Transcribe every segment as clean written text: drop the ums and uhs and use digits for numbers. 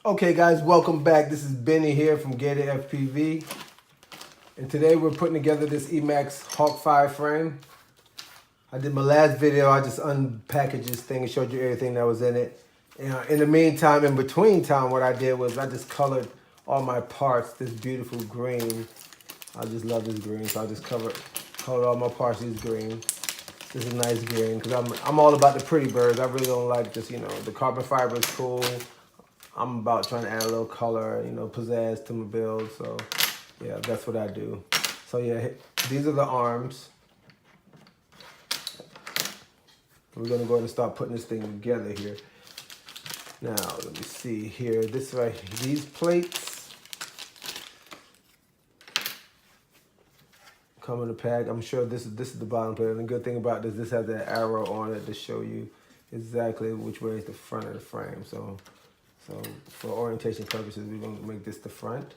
Okay guys, welcome back. This is Benny here from Gator FPV. And today we're putting together this Emax Hawk 5 frame. I did my last video, I just unpackaged this thing and showed you everything that was in it. And in the meantime, in between time, what I did was I just colored all my parts this beautiful green. I just love this green, so I just colored all my parts this green. This is a nice green, because I'm all about the pretty birds. I really don't like just, the carbon fiber is cool. I'm about trying to add a little color, pizzazz to my build. So yeah, that's what I do. So yeah, these are the arms. We're gonna go ahead and start putting this thing together here. Now, let me see here. These plates come in a pack. I'm sure this is the bottom plate. And the good thing about this has that arrow on it to show you exactly which way is the front of the frame. So for orientation purposes, we're gonna make this the front.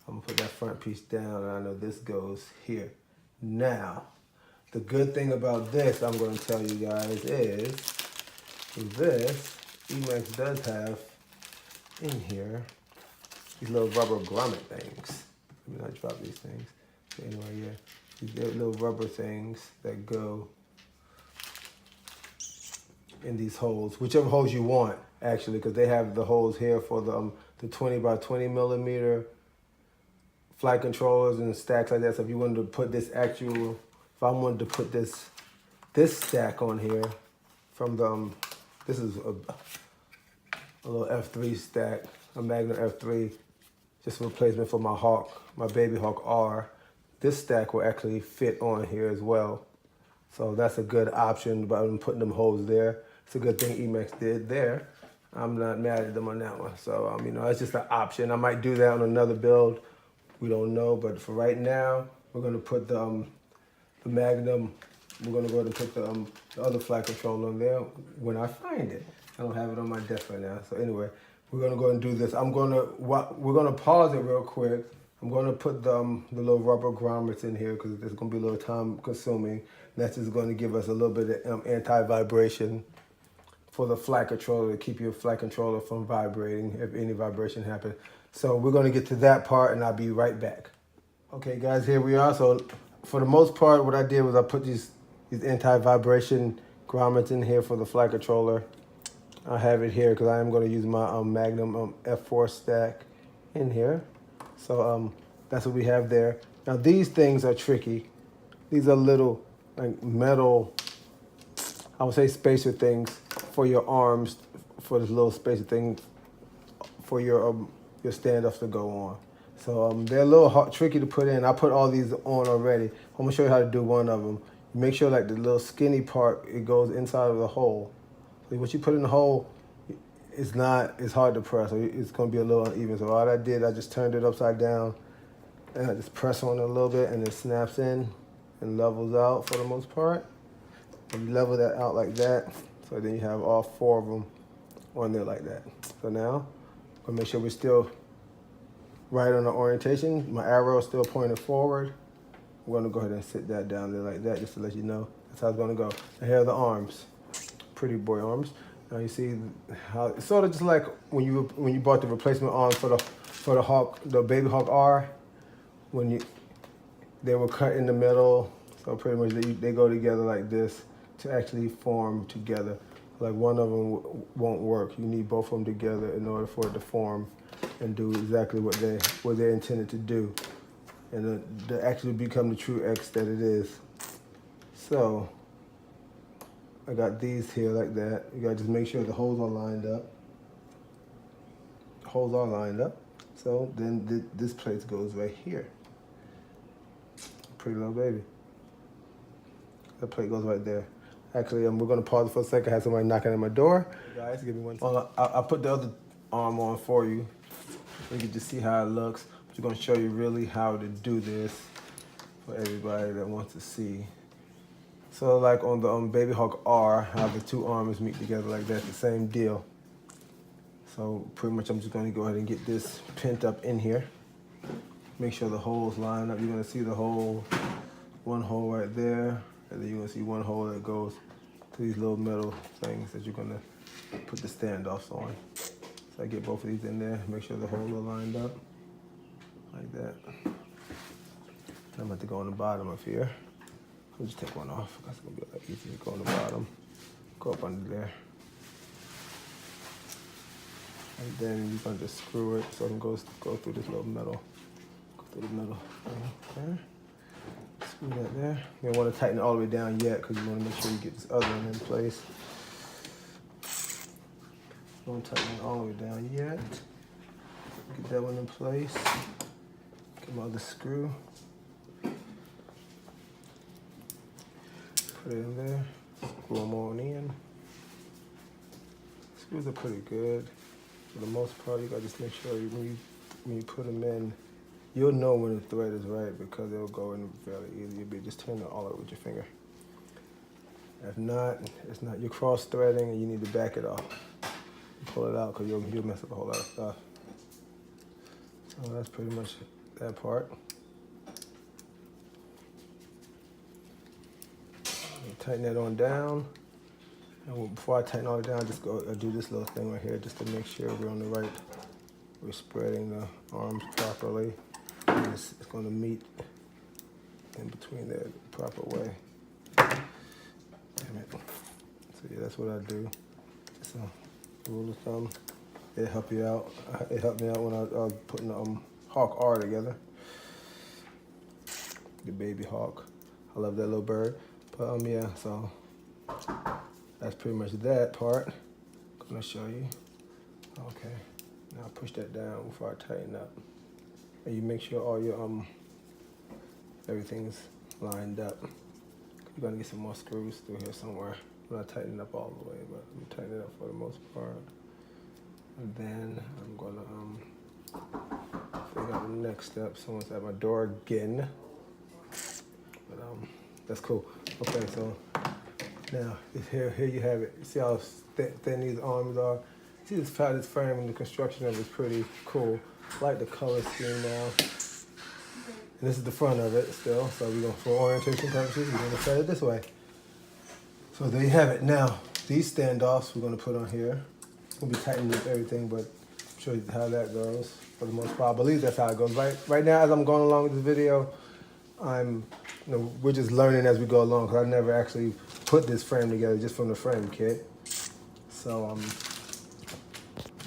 I'm gonna put that front piece down, and I know this goes here. Now, the good thing about this, I'm gonna tell you guys, is this Emax does have in here these little rubber grommet things. Let me not drop these things. So anyway, yeah, these little rubber things that go in these holes, whichever holes you want, actually, because they have the holes here for the 20 by 20 millimeter flight controllers and stacks like that. So if you wanted to put this if I wanted to put this stack on here from this is a little F3 stack, a Magnum F3, just a replacement for my Hawk, my baby Hawk R. This stack will actually fit on here as well. So that's a good option, but I'm putting them holes there. It's a good thing Emax did there. I'm not mad at them on that one. So, it's just an option. I might do that on another build. We don't know, but for right now, we're gonna put the Magnum, we're gonna go ahead and put the other flight controller on there when I find it. I don't have it on my desk right now. So anyway, we're gonna go ahead and do this. We're gonna pause it real quick. I'm gonna put the little rubber grommets in here because it's gonna be a little time consuming. That's just gonna give us a little bit of anti-vibration for the flight controller, to keep your flight controller from vibrating if any vibration happens. So we're gonna get to that part and I'll be right back. Okay guys, here we are. So for the most part, what I did was I put these anti-vibration grommets in here for the flight controller. I have it here because I am gonna use my Magnum F4 stack in here. So that's what we have there. Now these things are tricky. These are little like metal, I would say spacer things for your arms, for this little spacer thing for your standoffs to go on. So they're a little tricky to put in. I put all these on already. I'm gonna show you how to do one of them. Make sure like the little skinny part, it goes inside of the hole. So what you put in the hole, it's hard to press. So it's gonna be a little uneven. So all I did, I just turned it upside down and I just press on it a little bit and it snaps in and levels out for the most part. And you level that out like that. So then you have all four of them on there like that. So now, I'm gonna make sure we're still right on the orientation. My arrow is still pointing forward. I'm gonna go ahead and sit that down there like that just to let you know that's how it's gonna go. And here are the arms, pretty boy arms. Now you see how it's sort of just like when you bought the replacement arms for the Hawk, the baby Hawk R, they were cut in the middle. So pretty much they go together like this to actually form together. Like one of them won't work. You need both of them together in order for it to form and do exactly what they're intended to do, and to actually become the true X that it is. So I got these here like that. You gotta just make sure the holes are lined up. Holes are lined up. So then this plate goes right here. Pretty little baby. That plate goes right there. Actually, we're gonna pause for a second. I have somebody knocking at my door. Hey guys, give me one second. Well, I put the other arm on for you. You can just see how it looks. I'm just gonna show you really how to do this for everybody that wants to see. So like on the Baby Hawk R, how the two arms meet together like that, the same deal. So pretty much I'm just gonna go ahead and get this pinned up in here. Make sure the holes line up. You're gonna see the hole, one hole right there. And then you're gonna see one hole that goes to these little metal things that you're gonna put the standoffs on. So I get both of these in there, make sure the holes are lined up like that. I'm about to go on the bottom of here. I'll just take one off. That's gonna be a lot easier. Go on the bottom, go up under there. And then you're gonna just screw it so it can go through this little metal. Go through the middle. Okay. Screw that there. You don't want to tighten it all the way down yet because you want to make sure you get this other one in place. Don't tighten it all the way down yet. Get that one in place. Get my other screw. Put it in there. Screw them on in. Screws are pretty good. For the most part, you gotta just make sure when you put them in, you'll know when the thread is right because it'll go in fairly easy. You'll be just turning it all over with your finger. If not, it's not. You're cross threading and you need to back it off. Pull it out because you'll mess up a whole lot of stuff. So that's pretty much that part. Tighten that on down. And before I tighten all it down, just go do this little thing right here just to make sure we're on the right. We're spreading the arms properly. And it's going to meet in between there the proper way. Damn it. So yeah, that's what I do. So rule of thumb. It helped you out. It helped me out when I was putting the Hawk R together. The baby Hawk. I love that little bird. But yeah, so that's pretty much that part. I'm gonna show you. Okay. Now push that down before I tighten up. And you make sure all your everything's lined up. You're gonna get some more screws through here somewhere. I'm not tightening up all the way, but I'm tightening it up for the most part. And then I'm gonna figure out the next step. Someone's at my door again. But that's cool. Okay, so now here you have it. You see how thin these arms are? See this frame and the construction of it is pretty cool. I like the color scheme now. And this is the front of it still. So we're going for orientation purposes, we're gonna set it this way. So there you have it. Now, these standoffs we're gonna put on here. It's gonna be tightening up everything, but I'll show you how that goes for the most part. I believe that's how it goes. Right now, as I'm going along with this video, we're just learning as we go along because I never actually put this frame together just from the frame kit. So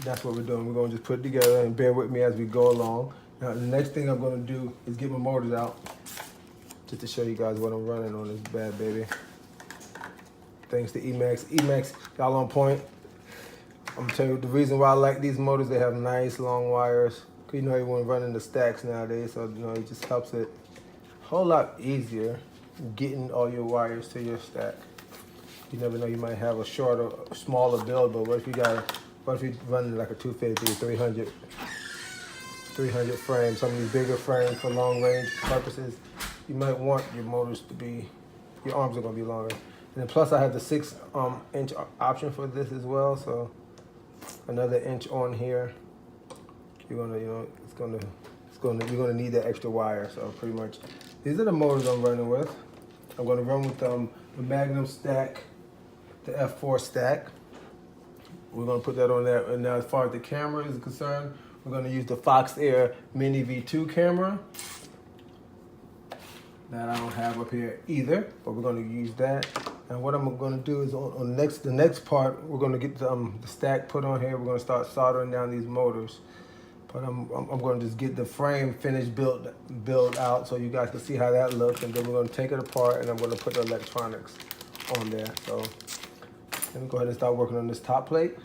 that's what we're doing. We're gonna just put it together and bear with me as we go along. Now the next thing I'm gonna do is get my motors out just to show you guys what I'm running on this bad baby. Thanks to Emax. Emax, y'all on point. I'm telling you the reason why I like these motors, they have nice long wires. Cause you know everyone running the stacks nowadays, so you know it just helps it a whole lot easier getting all your wires to your stack. You never know, you might have a shorter, smaller build, but what if you run like a 250, 300 frame, some of these bigger frames for long range purposes, you might want your motors to be, your arms are gonna be longer. And then plus I have the 6-inch option for this as well, so another inch on here. You're gonna, you're gonna need that extra wire. So pretty much, these are the motors I'm running with. I'm gonna run with the Magnum stack, the F4 stack. We're gonna put that on there. And now as far as the camera is concerned, we're gonna use the Fox Air Mini V2 camera. That I don't have up here either, but we're gonna use that. And what I'm gonna do is on the next part, we're gonna get the stack put on here. We're gonna start soldering down these motors. But I'm gonna just get the frame finished build out so you guys can see how that looks. And then we're gonna take it apart and I'm gonna put the electronics on there. So let me go ahead and start working on this top plate.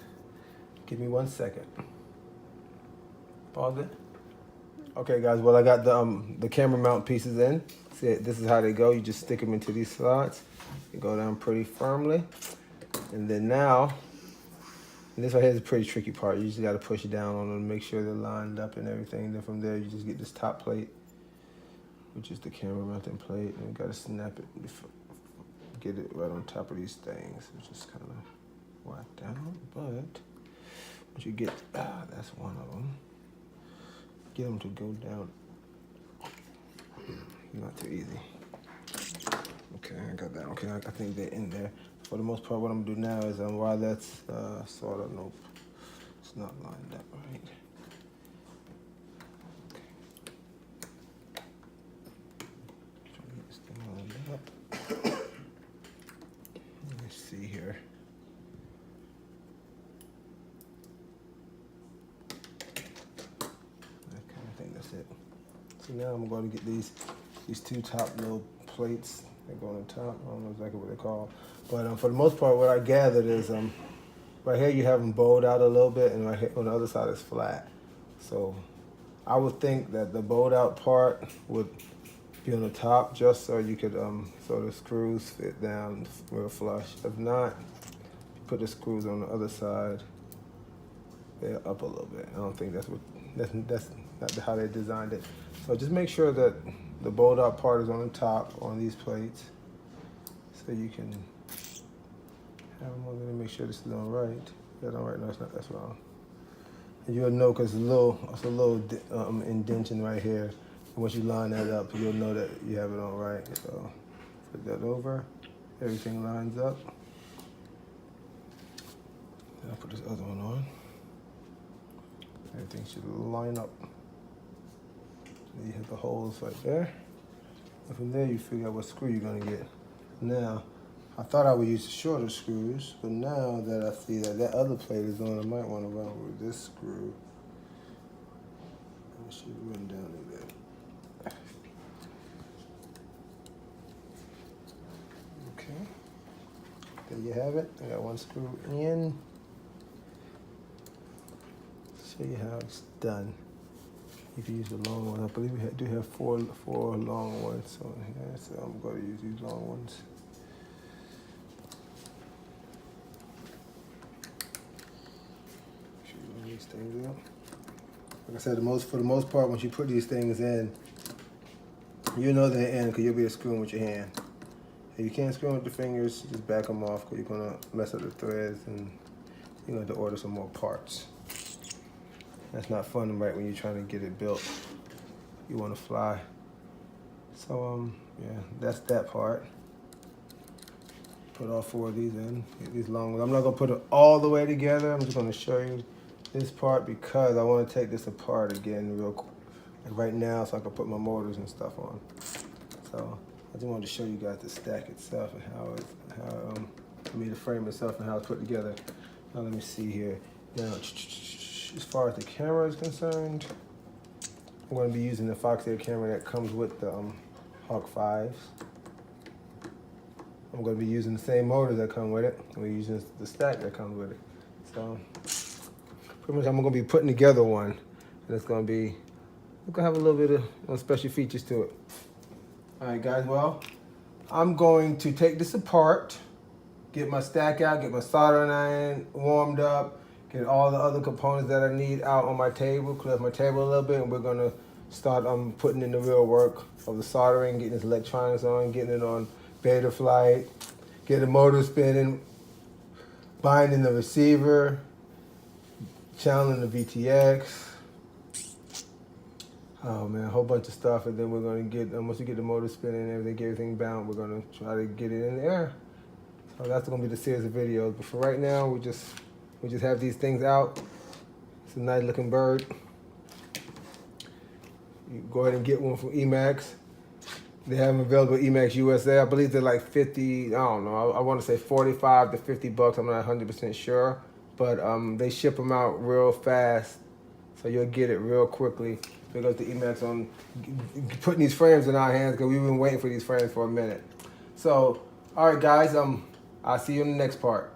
Give me 1 second. Pause it. Okay guys, well I got the camera mount pieces in. See, this is how they go. You just stick them into these slots. They go down pretty firmly. And then now, and this right here is a pretty tricky part. You just got to push down on them, make sure they're lined up and everything. And then from there, you just get this top plate, which is the camera mounting plate. And you got to snap it, get it right on top of these things. It's just kind of whack down. But once you get, that's one of them. Get them to go down. Not too easy. Okay, I got that. Okay, I think they're in there. For the most part, what I'm gonna do now is while that's sort of It's not lined up right. Trying to get this thing lined up. Let me see here. I think that's it. So now I'm going to get these two top little plates that go on the top. I don't know exactly what they're called, but for the most part, what I gathered is right here you have them bowed out a little bit, and right here on the other side is flat. So I would think that the bowed out part would be on the top, just so you could so the screws fit down real flush. If not, put the screws on the other side. They're up a little bit. I don't think that's not how they designed it. So just make sure that the bowed out part is on the top on these plates, so you can have them on there to make sure this is on right. That's on right. No, it's not. That's wrong. And you'll know because it's a little indentation right here. And once you line that up, you'll know that you have it on right. So put that over. Everything lines up. I'll put this other one on. Everything should line up. So you have the holes right there. And from there, you figure out what screw you're gonna get. Now, I thought I would use the shorter screws, but now that I see that other plate is on, I might want to run with this screw. It should run down a bit. Okay. There you have it. I got one screw in. Show you how it's done. You can use the long one. I believe we do have four long ones. So yeah, so I'm going to use these long ones. These things up. Like I said, for the most part, once you put these things in, you know they're in because you'll be screwing with your hand. If you can't screw with the fingers, just back them off because you're gonna mess up the threads and you're gonna have to order some more parts. That's not fun, right? When you're trying to get it built, you want to fly. So yeah, that's that part. Put all four of these in. Get these long ones. I'm not gonna put it all the way together. I'm just gonna show you this part because I want to take this apart again real quick, like right now, so I can put my motors and stuff on. So I just wanted to show you guys the stack itself and how I made the frame itself and how it's put together. Now let me see here. Now, as far as the camera is concerned, I'm going to be using the Foxtail camera that comes with the Hawk 5s. I'm going to be using the same motors that come with it. We're using the stack that comes with it. So pretty much I'm going to be putting together one, and it's going to have a little bit of special features to it. All right, guys. Well, I'm going to take this apart, get my stack out, get my soldering iron warmed up, get all the other components that I need out on my table, clear up my table a little bit, and we're gonna start putting in the real work of the soldering, getting this electronics on, getting it on beta flight, getting the motor spinning, binding the receiver, channeling the VTX. Oh man, a whole bunch of stuff, and then we're gonna get, once we get the motor spinning and everything, get everything bound, we're gonna try to get it in the air. So that's gonna be the series of videos. But for right now, we just have these things out. It's a nice looking bird. You go ahead and get one from Emax. They have them available at Emax USA. I believe they're like 50, I don't know, I want to say 45 to 50 bucks. I'm not 100% sure, but they ship them out real fast, so you'll get it real quickly. Because the Emax on putting these frames in our hands, because we've been waiting for these frames for a minute. So, all right, guys, I'll see you in the next part.